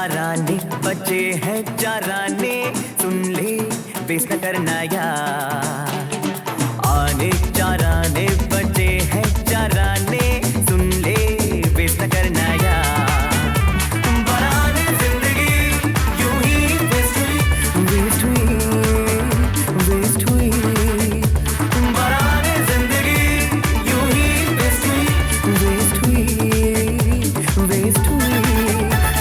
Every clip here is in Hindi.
चाराने बचे हैं चाराने, सुन ले बेस न करना यार। आने चाराने बचे हैं चाराने, सुन ले बेस न करना यार। बराने जिंदगी यूं ही वेस्ट हुई, वेस्ट हुई, वेस्ट हुई। बराने जिंदगी यूं ही वेस्ट हुई, वेस्ट हुई, वेस्ट हुई।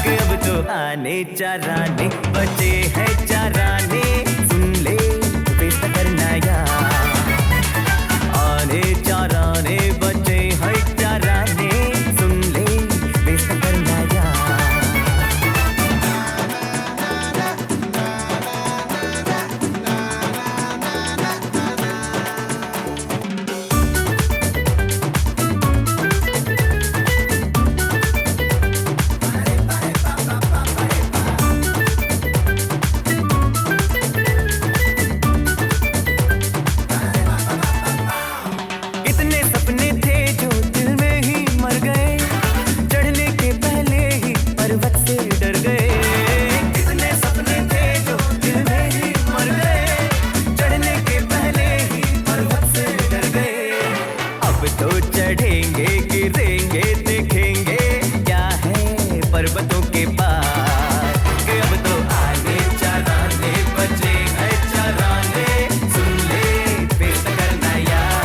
कि अब तो आने चाराने बचे हैं चाराने, सुन ले बेस न करना यार। आने चाराने बचे हैं चाराने, सुन ले बेस न करना यार। इतने सपने थे जो दिल में ही मर गए, चढ़ने के पहले ही पर्वत से डर गए। इतने सपने थे जो दिल में ही मर गए, चढ़ने के पहले ही पर्वत से डर गए। अब तो चढ़ेंगे गिरेंगे देखेंगे क्या है पर्वतों के पार। कि अब तो आने चाराने बचे हैं चाराने, सुन ले बेस न करना यार।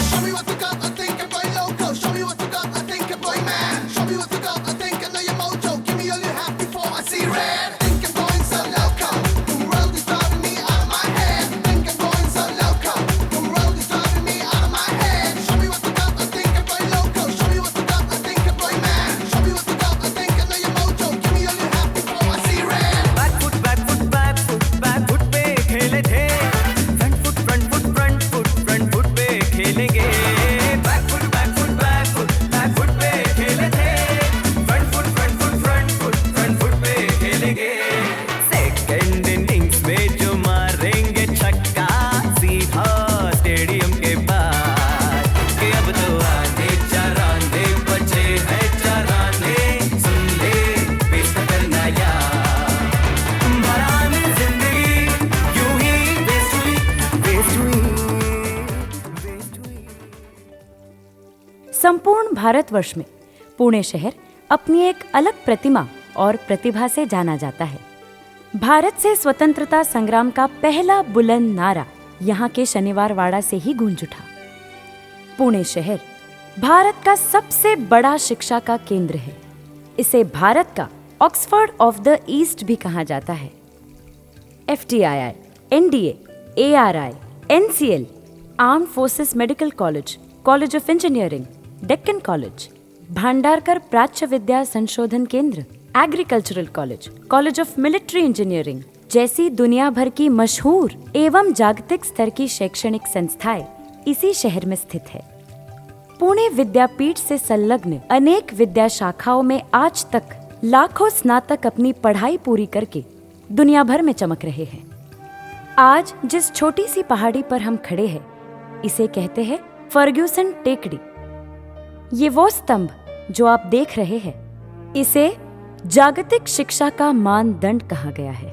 Show me what you got, I think I'm boy loco. Show me what you got, I think I'm boy man. Show me what you got, I think I know your mojo. Give me all you have before I see red. Think I'm going so loco. The world is driving me out of my head. Think I'm going so loco. The world is driving me out of my head. Show me what you got, I think I'm boy loco. Show me what you got, I think I'm boy man. Show me what you got, I think I know your mojo. Give me all you have before I see red. Back foot back foot back foot back foot पे खेले थे, front foot front foot front foot front foot पे खेलेंगे। बैकफुट बैकफुट बैकफुट बैकफुट पे खेले थे, front foot front foot front foot front foot पे खेलेंगे। सेकंड इनिंग्स में जो मारेंगे छक्का, सीधा स्टेडियम के बाहर। कि अब तो आने चाराने बचे हैं चाराने, सुन ले बेस न करना यार। बराने जिंदगी यूं ही वेस्ट हुई, वेस्ट हुई, वेस्ट हुई। संपूर्ण भारतवर्ष में पुणे शहर अपनी एक अलग प्रतिमा और प्रतिभा से जाना जाता है। भारत से स्वतंत्रता संग्राम का पहला बुलंद नारा यहाँ के शनिवार वाड़ा से ही गूंज उठा। पुणे शहर भारत का सबसे बड़ा शिक्षा का केंद्र है। इसे भारत का ऑक्सफोर्ड ऑफ द ईस्ट भी कहा जाता है। FTII, NDA, ARI, NCL, armed forces medical college, college of engineering, Deccan college, Bhandarkar Prachya Vidya Sanshodhan Kendra, agricultural college, college of military engineering जैसी दुनिया भर की मशहूर एवं जागतिक स्तर की शैक्षणिक संस्थाएं इसी शहर में स्थित है। पुणे विद्यापीठ से संलग्न अनेक विद्या शाखाओं में आज तक लाखों स्नातक अपनी पढ़ाई पूरी करके दुनिया भर में चमक रहे हैं। आज जिस छोटी सी पहाड़ी पर हम खड़े हैं, इसे कहते हैं फर्ग्यूसन टेकड़ी। ये वो स्तंभ जो आप देख रहे हैं, इसे जागतिक शिक्षा का मानदंड कहा गया है।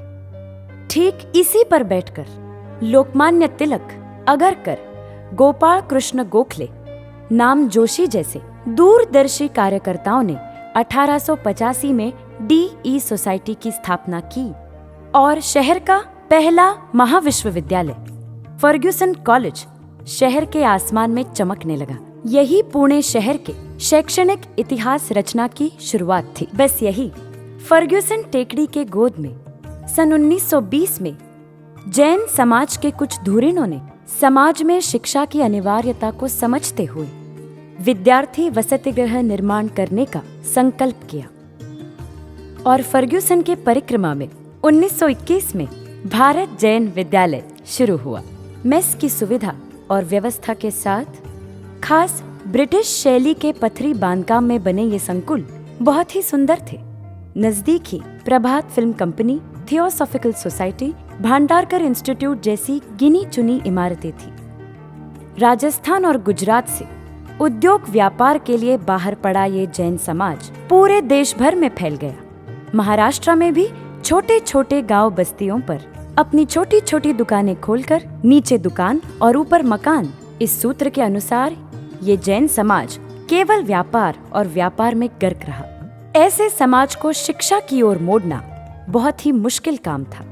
ठीक इसी पर बैठकर लोकमान्य तिलक, अगरकर, गोपाल कृष्ण गोखले, नाम जोशी जैसे दूरदर्शी कार्यकर्ताओं ने 1885 में DE सोसाइटी की स्थापना की और शहर का पहला महाविश्वविद्यालय फर्ग्यूसन कॉलेज शहर के आसमान में चमकने लगा। यही पुणे शहर के शैक्षणिक इतिहास रचना की शुरुआत थी। बस यही फर्ग्यूसन टेकड़ी के गोद में सन 1920 में जैन समाज के कुछ धुरीणों ने समाज में शिक्षा की अनिवार्यता को समझते हुए विद्यार्थी वसति गृह निर्माण करने का संकल्प किया और फर्ग्यूसन के परिक्रमा में 1921 में भारत जैन विद्यालय शुरू हुआ। मेस की सुविधा और व्यवस्था के साथ खास ब्रिटिश शैली के पथरी बांधकाम में बने ये संकुल बहुत ही सुंदर थे। नजदीक ही Prabhat film company, theosophical society, Bhandarkar institute जैसी गिनी चुनी इमारतें थी। राजस्थान और गुजरात से उद्योग व्यापार के लिए बाहर पड़ा ये जैन समाज पूरे देश भर में फैल गया। महाराष्ट्र में भी छोटे छोटे गांव बस्तियों पर अपनी छोटी छोटी दुकानें खोलकर नीचे दुकान और ऊपर मकान, इस सूत्र के अनुसार ये जैन समाज केवल व्यापार और व्यापार में गर्क रहा। ऐसे समाज को शिक्षा की ओर मोड़ना बहुत ही मुश्किल काम था।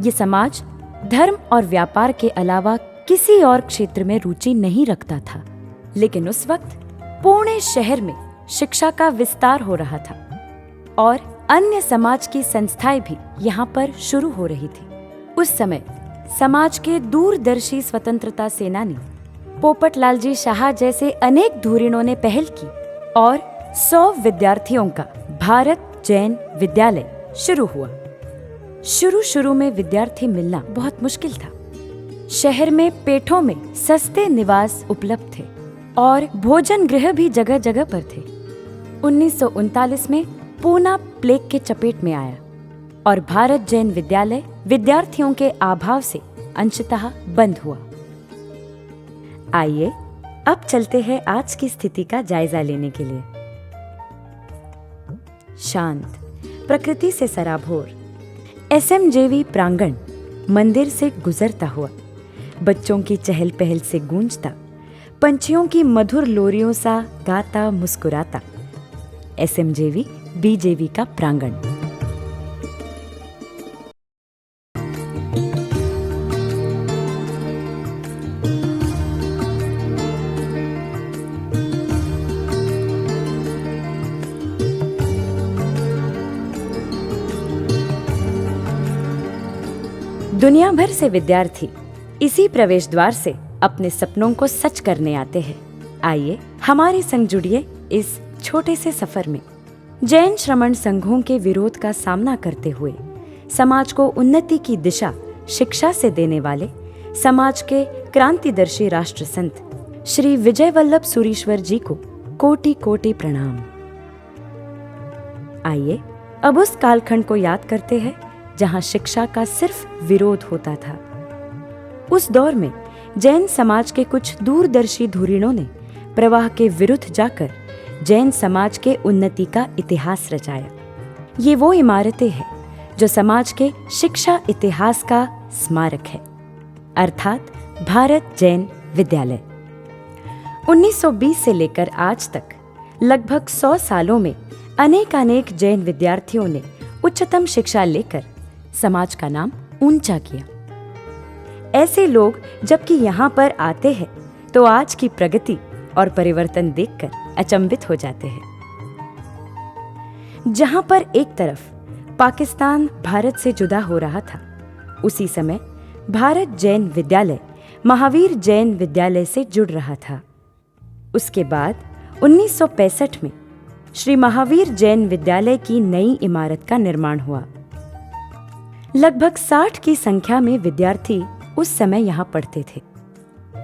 ये समाज धर्म और व्यापार के अलावा किसी और क्षेत्र में रुचि नहीं रखता था। लेकिन उस वक्त पुणे शहर में शिक्षा का विस्तार हो रहा था और अन्य समाज की संस्थाएं भी यहाँ पर शुरू हो रही थी। उस समय समाज के दूरदर्शी स्वतंत्रता सेनानी पोपटलाल जी शाह जैसे अनेक धुरीणों ने पहल की और 100 विद्यार्थियों का भारत जैन विद्यालय शुरू हुआ। शुरू में विद्यार्थी मिलना बहुत मुश्किल था। शहर में पेठों में सस्ते निवास उपलब्ध थे और भोजन गृह भी जगह जगह पर थे। 1939 में पूना प्लेग के चपेट में आया और भारत जैन विद्यालय विद्यार्थियों के अभाव से अंशतः बंद हुआ। आइए अब चलते हैं आज की स्थिति का जायजा लेने के लिए। शांत, प्रकृति से सराबोर SMJV प्रांगण मंदिर से गुजरता हुआ बच्चों की चहल पहल से गूंजता, पंछियों की मधुर लोरियों सा गाता मुस्कुराता SMJV BJV का प्रांगण। दुनिया भर से विद्यार्थी इसी प्रवेश द्वार से अपने सपनों को सच करने आते हैं। आइए हमारे संग जुड़िए इस छोटे से सफर में। जैन श्रमण संघों के विरोध का सामना करते हुए समाज को उन्नति की दिशा शिक्षा से देने वाले समाज के क्रांतिदर्शी राष्ट्र संत श्री विजय वल्लभ सुरीश्वर जी को कोटि कोटि प्रणाम। आइए अब उस कालखंड को याद करते हैं जहां शिक्षा का सिर्फ विरोध होता था। उस दौर में जैन समाज के कुछ दूरदर्शी धुरीणों ने प्रवाह के विरुद्ध जाकर जैन समाज के उन्नति का इतिहास रचाया। ये वो इमारतें हैं जो समाज के शिक्षा इतिहास का स्मारक है, अर्थात भारत जैन विद्यालय। 1920 से लेकर आज तक लगभग 100 सालों में अनेक जैन विद्यार्थियों ने उच्चतम शिक्षा लेकर समाज का नाम ऊंचा किया। ऐसे लोग जबकि यहाँ पर आते हैं तो आज की प्रगति और परिवर्तन देखकर अचंभित हो जाते हैं। जहां पर एक तरफ पाकिस्तान भारत से जुदा हो रहा था, उसी समय भारत जैन विद्यालय महावीर जैन विद्यालय से जुड़ रहा था। उसके बाद 1965 में श्री महावीर जैन विद्यालय की नई इमारत का निर्माण हुआ। लगभग 60 की संख्या में विद्यार्थी उस समय यहाँ पढ़ते थे,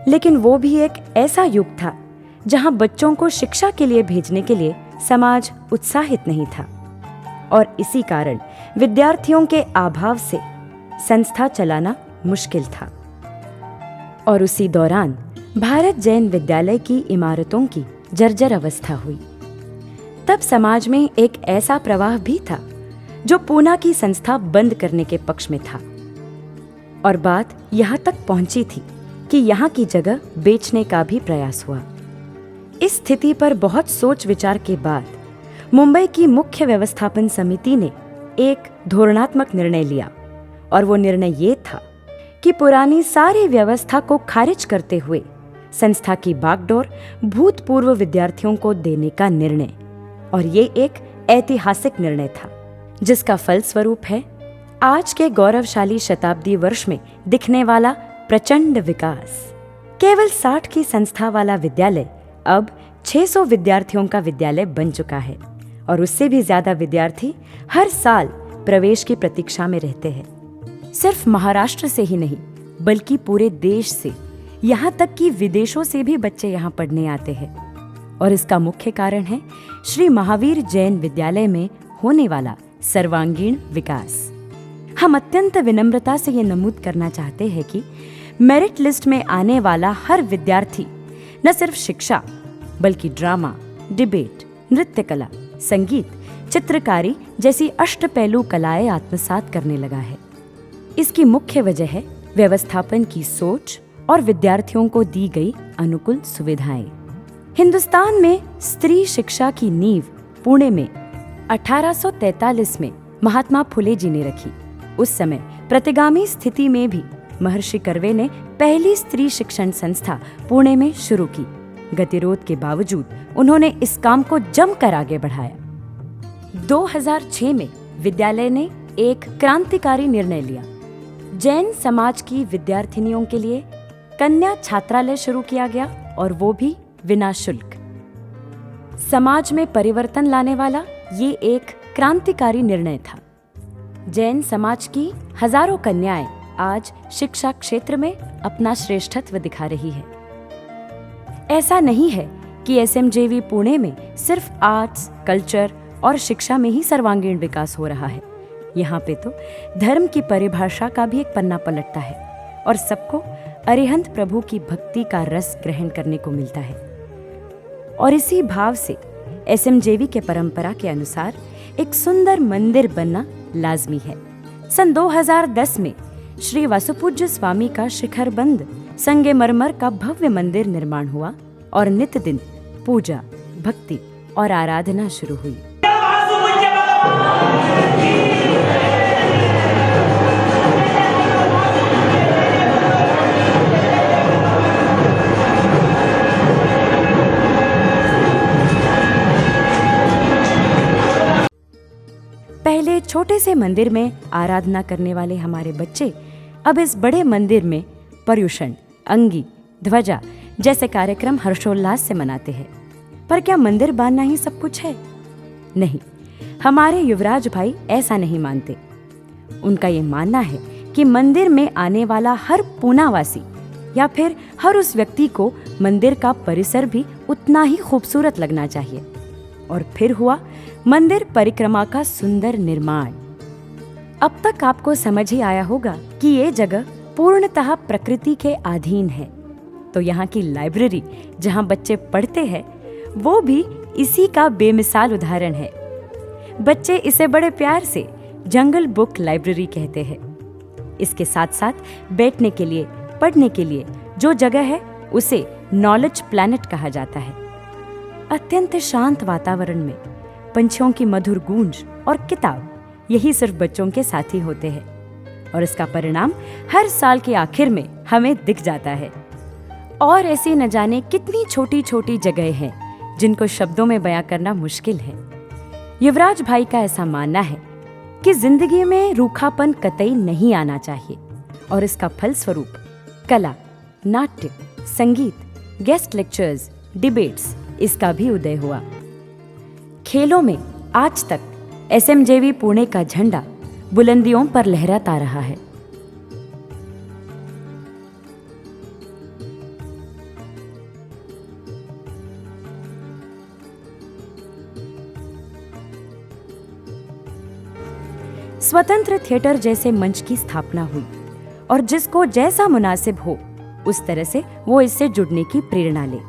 लेकिन वो भी एक ऐसा युग था जहाँ बच्चों को शिक्षा के लिए भेजने के लिए समाज उत्साहित नहीं था और इसी कारण विद्यार्थियों के अभाव से संस्था चलाना मुश्किल था। और उसी दौरान भारत जैन विद्यालय की इमारतों की जर्जर अवस्था हुई। तब समाज में एक ऐसा प्रवाह भी था जो पूना की संस्था बंद करने के पक्ष में था और बात यहाँ तक पहुंची थी कि यहाँ की जगह बेचने का भी प्रयास हुआ। इस स्थिति पर बहुत सोच विचार के बाद मुंबई की मुख्य व्यवस्थापन समिति ने एक धोरणात्मक निर्णय लिया और वो निर्णय ये था कि पुरानी सारी व्यवस्था को खारिज करते हुए संस्था की बागडोर भूतपूर्व विद्यार्थियों को देने का निर्णय। और ये एक ऐतिहासिक निर्णय था जिसका फलस्वरूप है आज के गौरवशाली शताब्दी वर्ष में दिखने वाला प्रचंड विकास। केवल 60 की संस्था वाला विद्यालय अब 600 विद्यार्थियों का विद्यालय बन चुका है और उससे भी ज्यादा विद्यार्थी हर साल प्रवेश की प्रतीक्षा में रहते हैं। सिर्फ महाराष्ट्र से ही नहीं बल्कि पूरे देश से, यहाँ तक कि विदेशों से भी बच्चे यहाँ पढ़ने आते हैं और इसका मुख्य कारण है श्री महावीर जैन विद्यालय में होने वाला सर्वांगीण विकास। हम अत्यंत विनम्रता से ये नमूद करना चाहते हैं कि मेरिट लिस्ट में आने वाला हर विद्यार्थी न सिर्फ शिक्षा बल्कि ड्रामा, डिबेट, नृत्य कला, संगीत, चित्रकारी जैसी अष्टपहलू कलाएं आत्मसात करने लगा है। इसकी मुख्य वजह है व्यवस्थापन की सोच और विद्यार्थियों को दी गई अनुकूल सुविधाएं। हिंदुस्तान में स्त्री शिक्षा की नींव पुणे में 1843 में महात्मा फुले जी ने रखी। उस समय प्रतिगामी स्थिति में भी महर्षि कर्वे ने पहली स्त्री शिक्षण संस्था पुणे में शुरू की। गतिरोध के बावजूद उन्होंने इस काम को जमकर आगे बढ़ाया। 2006 में विद्यालय ने एक क्रांतिकारी निर्णय लिया। जैन समाज की विद्यार्थिनियों के लिए कन्या छात्रालय शुरू किया गया और वो भी बिना शुल्क। समाज में परिवर्तन लाने वाला ये एक क्रांतिकारी निर्णय था। जैन समाज की हजारों कन्याएं आज शिक्षा क्षेत्र में अपना श्रेष्ठत्व दिखा रही है। ऐसा नहीं है कि एसएमजेवी पुणे में सिर्फ आर्ट्स, कल्चर और शिक्षा में ही सर्वांगीण विकास हो रहा है। यहाँ पे तो धर्म की परिभाषा का भी एक पन्ना पलटता है और सबको अरिहंत प्रभु की भक्ति का रस ग्रहण करने को मिलता है। और इसी भाव से एसएमजेवी के परंपरा के अनुसार एक सुंदर मंदिर बनना लाजमी है। सन 2010 में श्री वासुपूज्य स्वामी का शिखरबंद संगमरमर का भव्य मंदिर निर्माण हुआ और नित्य दिन पूजा, भक्ति और आराधना शुरू हुई। पहले छोटे से मंदिर में आराधना करने वाले हमारे बच्चे अब इस बड़े मंदिर में पर्युषण, अंगी, ध्वजा जैसे कार्यक्रम हर्षोल्लास से मनाते हैं। पर क्या मंदिर बांधना ही सब कुछ है? नहीं, हमारे युवराज भाई ऐसा नहीं मानते। उनका ये मानना है कि मंदिर में आने वाला हर पूनावासी या फिर हर उस व्यक्ति को मंदिर का परिसर भी उतना ही खूबसूरत लगना चाहिए। और फिर हुआ मंदिर परिक्रमा का सुंदर निर्माण। अब तक आपको समझ ही आया होगा कि ये जगह पूर्णतः प्रकृति के अधीन है। तो यहाँ की लाइब्रेरी जहाँ बच्चे पढ़ते हैं वो भी इसी का बेमिसाल उदाहरण है। बच्चे इसे बड़े प्यार से जंगल बुक लाइब्रेरी कहते हैं। इसके साथ साथ बैठने के लिए, पढ़ने के लिए जो जगह है उसे नॉलेज प्लैनेट कहा जाता है। अत्यंत शांत वातावरण में पंछियों की मधुर गूंज और किताब, यही सिर्फ बच्चों के साथी होते हैं और इसका परिणाम हर साल के आखिर में हमें दिख जाता है। और ऐसी न जाने कितनी छोटी छोटी जगह हैं जिनको शब्दों में बयां करना मुश्किल है। युवराज भाई का ऐसा मानना है कि जिंदगी में रूखापन कतई नहीं आना चाहिए और इसका फलस्वरूप कला, नाट्य, संगीत, गेस्ट लेक्चर्स, डिबेट्स इसका भी उदय हुआ। खेलों में आज तक एसएमजेवी पुणे का झंडा बुलंदियों पर लहराता रहा है। स्वतंत्र थिएटर जैसे मंच की स्थापना हुई और जिसको जैसा मुनासिब हो उस तरह से वो इससे जुड़ने की प्रेरणा ले।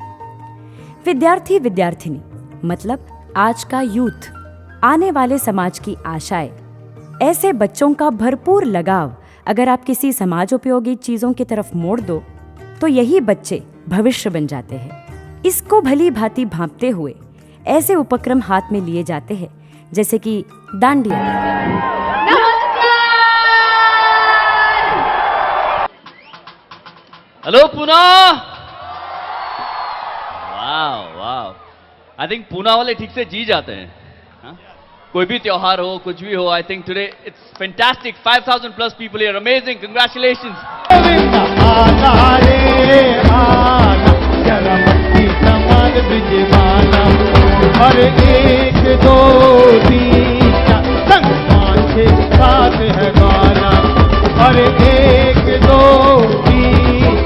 विद्यार्थी विद्यार्थिनी मतलब आज का यूथ, आने वाले समाज की आशाएं, ऐसे बच्चों का भरपूर लगाव अगर आप किसी समाज उपयोगी चीजों की तरफ मोड़ दो तो यही बच्चे भविष्य बन जाते हैं। इसको भली भांति भांपते हुए ऐसे उपक्रम हाथ में लिए जाते हैं जैसे कि डांडिया। हेलो पूना। वाह वाह, आई थिंक पूना वाले ठीक से जी जाते हैं। हाँ? कोई भी त्योहार हो, कुछ भी हो, I think today it's fantastic. 5,000 plus people here, amazing, congratulations. अरे 1 2 3 4 5 6 7 है गाना। अरे 1 2 3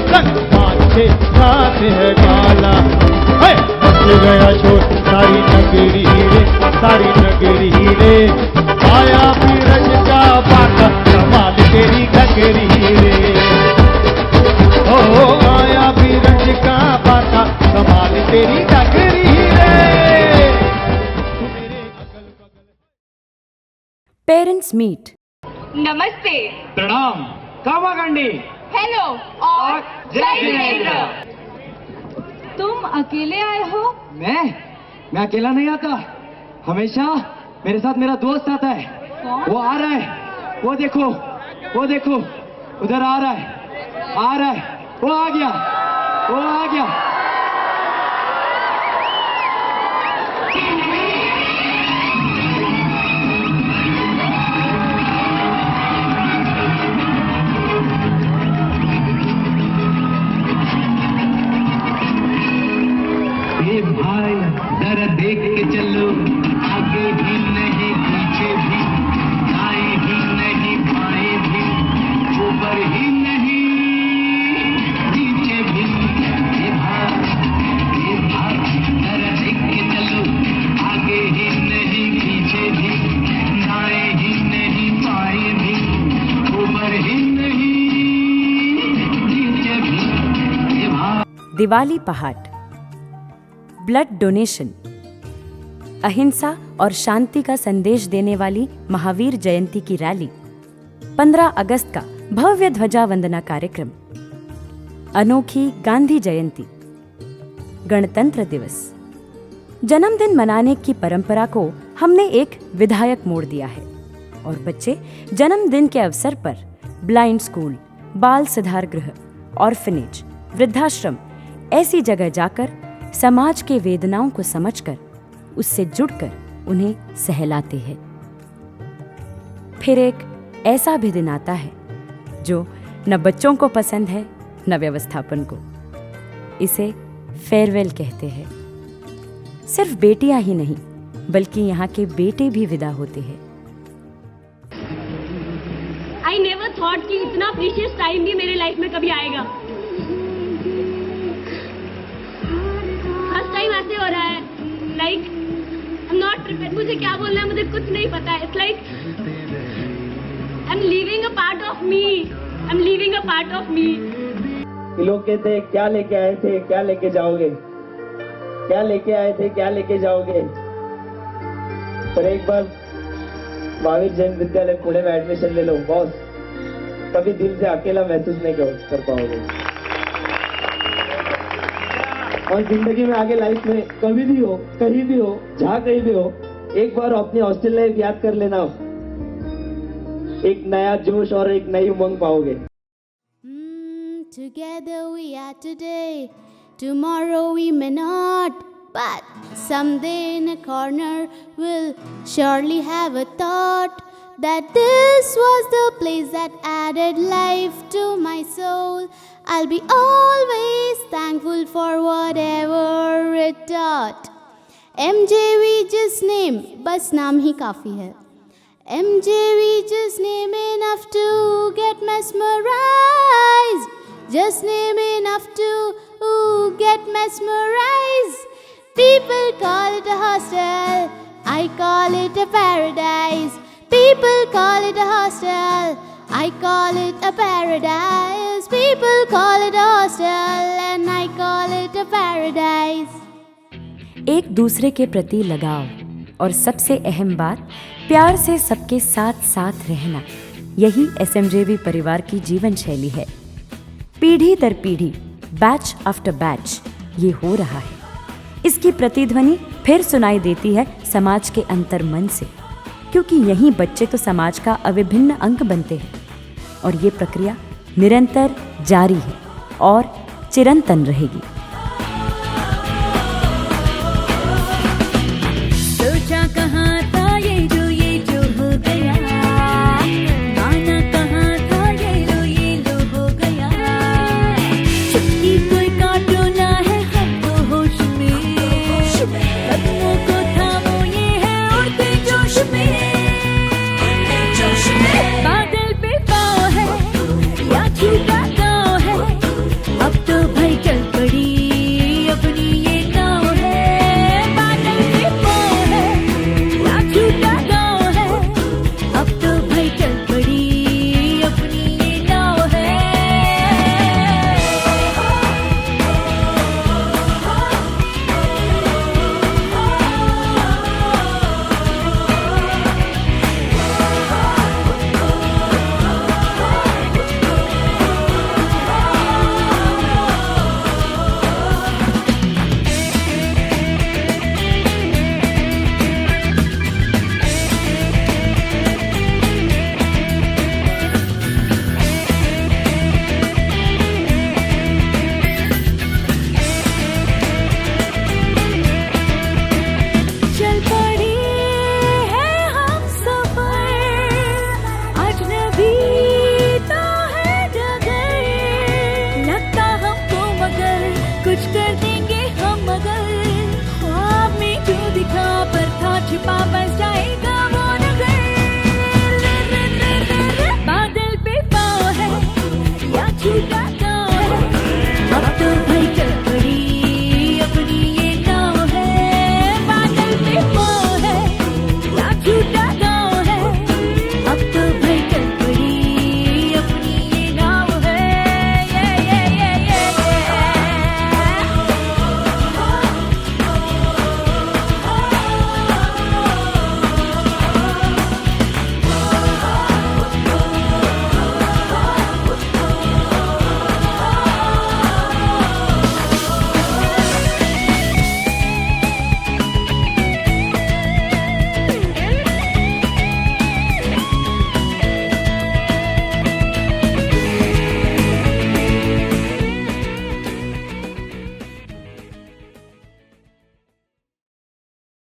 4 5 6 7 है गाना। मच गया शोर सारी नगरी रे, सारी नगरी रे। आया बीरज का बाका, कमाल तेरी घगरी रे। ओ आया बीरज का बाका, कमाल तेरी घगरी रे। Parents meet. नमस्ते, प्रणाम, कामागंडी हेलो और जय जिनेंद्र। तुम अकेले आए हो? मैं अकेला नहीं आता, हमेशा मेरे साथ मेरा दोस्त आता है। कौन? वो आ रहा है, वो देखो उधर आ रहा है, वो आ गया। ए भाई जरा देख के चलो, आगे भी नहीं पीछे भी, दाएं ही नहीं बाएं भी, ऊपर ही नहीं नीचे भी। ए भाई जरा देख के चलो, आगे ही नहीं पीछे भी, दाएं ही नहीं बाएं भी, ऊपर ही नहीं नीचे भी। ए भाई दिवाली पहाड़, ब्लड डोनेशन, अहिंसा और शांति का संदेश देने वाली महावीर जयंती की रैली, 15 अगस्त का भव्य ध्वजा वंदना कार्यक्रम, अनोखी गांधी जयंती, गणतंत्र दिवस। जन्मदिन मनाने की परंपरा को हमने एक विधायक मोड़ दिया है और बच्चे जन्मदिन के अवसर पर ब्लाइंड स्कूल, बाल सुधार गृह, ऑर्फनेज, वृद्धाश्रम ऐसी जगह जाकर समाज के वेदनाओं को समझकर उससे जुड़कर उन्हें सहलाते हैं। फिर एक ऐसा भी दिन आता है जो न बच्चों को पसंद है न व्यवस्थापन को। इसे फेयरवेल कहते हैं। सिर्फ बेटियां ही नहीं बल्कि यहाँ के बेटे भी विदा होते हैं। आई नेवर थॉट कि इतना प्रीशियस टाइम भी मेरे लाइफ में कभी आएगा। फर्स्ट टाइम ऐसे हो रहा है, like I am not prepared. मुझे क्या बोलना है मुझे कुछ नहीं पता है। It's like I am leaving a part of me. लोग कहते हैं क्या लेके आए थे, क्या लेके जाओगे, क्या लेके आए थे, क्या लेके जाओगे। पर एक बार महावीर जैन विद्यालय पुणे में एडमिशन ले लो बॉस, कभी दिल से अकेला महसूस नहीं कर पाओगे। और जिंदगी में आगे लाइफ में कभी भी हो, कहीं भी हो, जहाँ कहीं भी हो, एक बार अपनी हॉस्टल लाइफ याद कर लेना, एक नया जोश और एक नई उमंग पाओगे। Together we are today, tomorrow we may not, but someday in a corner we'll surely have a thought that this was the place that added life to my soul. I'll be always thankful for whatever it taught. MJ we just name, बस नाम ही काफ़ी है। MJ we just name enough to get mesmerized. Just name enough to get mesmerized. People call it a hostel, I call it a paradise. People call it a hostel, I call it a paradise. People call it a hostel and I call it a paradise. एक दूसरे के प्रति लगाव और सबसे अहम बात प्यार से सबके साथ साथ रहना, यही SMJV परिवार की जीवन शैली है। पीढ़ी दर पीढ़ी, बैच आफ्टर बैच ये हो रहा है। इसकी प्रतिध्वनि फिर सुनाई देती है समाज के अंतर्मन से, क्योंकि यही बच्चे तो समाज का अविभिन्न अंग बनते हैं और ये प्रक्रिया निरंतर जारी है और चिरंतन रहेगी। सोचा कहाँ था ये जो हो गया, माना कहाँ था ये लो हो गया। चुटकी कोई काटो ना है हम तो होश में, कदमों को थामो ये है उड़ते जोश में। बादल पे पाँव है या छूटा गाँव है, अब तो भाई चल पड़ी झूठा